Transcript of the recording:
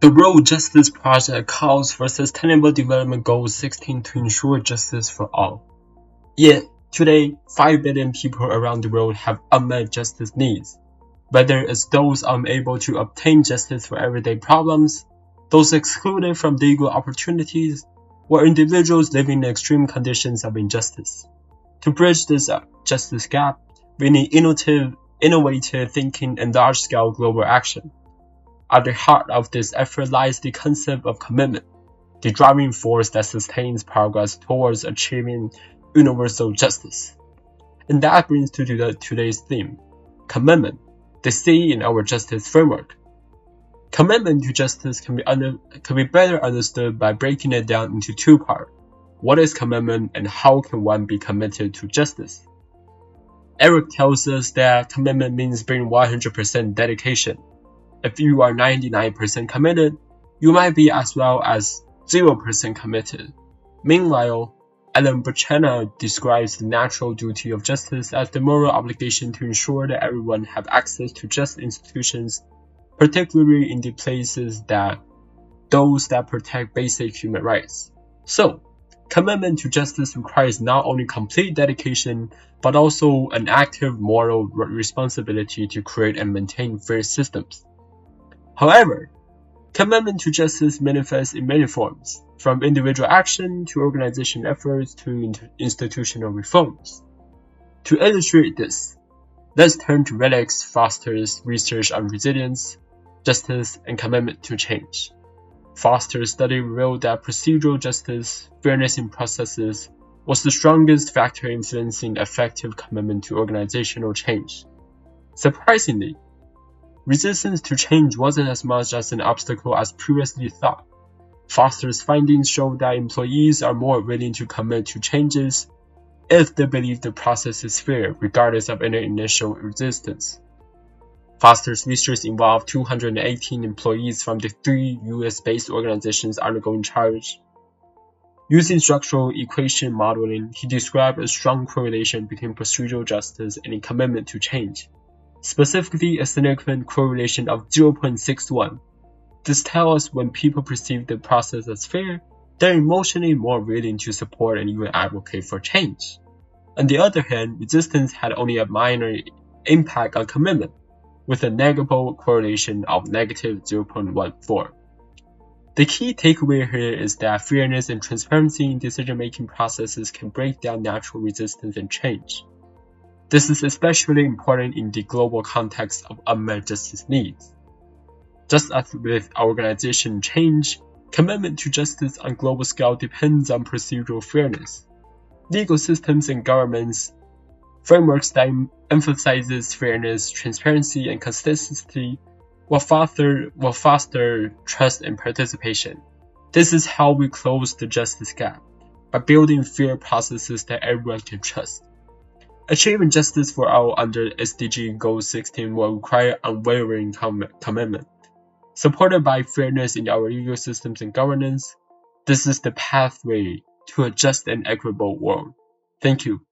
The World Justice Project calls for Sustainable Development Goal 16 to ensure justice for all. Yet, today, 5 billion people around the world have unmet justice needs. Whether it's those unable to obtain justice for everyday problems, those excluded from legal opportunities, or individuals living in extreme conditions of injustice. To bridge this justice gap, we need innovative thinking and large-scale global action. At the heart of this effort lies the concept of commitment, the driving force that sustains progress towards achieving universal justice. And that brings to today's theme, commitment, the C in our justice framework. Commitment to justice can be better understood by breaking it down into two parts. What is commitment and how can one be committed to justice? Eric tells us that commitment means bringing 100% dedication. If you are 99% committed, you might be as well as 0% committed. Meanwhile, Alan Buchanan describes the natural duty of justice as the moral obligation to ensure that everyone have access to just institutions, particularly in the places those that protect basic human rights. So, commitment to justice requires not only complete dedication, but also an active moral responsibility to create and maintain fair systems. However, commitment to justice manifests in many forms, from individual action to organization efforts to institutional reforms. To illustrate this, let's turn to Alex Foster's research on resilience, justice, and commitment to change. Foster's study revealed that procedural justice, fairness in processes, was the strongest factor influencing effective commitment to organizational change. Surprisingly, resistance to change wasn't as much as an obstacle as previously thought. Foster's findings showed that employees are more willing to commit to changes if they believe the process is fair, regardless of any initial resistance. Foster's research involved 218 employees from the 3 US-based organizations undergoing change. Using structural equation modeling, he described a strong correlation between procedural justice and a commitment to change, specifically a significant correlation of 0.61. This tells us when people perceive the process as fair, they're emotionally more willing to support and even advocate for change. On the other hand, resistance had only a minor impact on commitment, with a negligible correlation of negative 0.14. The key takeaway here is that fairness and transparency in decision-making processes can break down natural resistance and change. This is especially important in the global context of unmet justice needs. Just as with organization change, commitment to justice on global scale depends on procedural fairness. Legal systems and governments frameworks that emphasizes fairness, transparency, and consistency will foster trust and participation. This is how we close the justice gap, by building fair processes that everyone can trust. Achieving justice for all under SDG Goal 16 will require unwavering commitment. Supported by fairness in our legal systems and governance, this is the pathway to a just and equitable world. Thank you.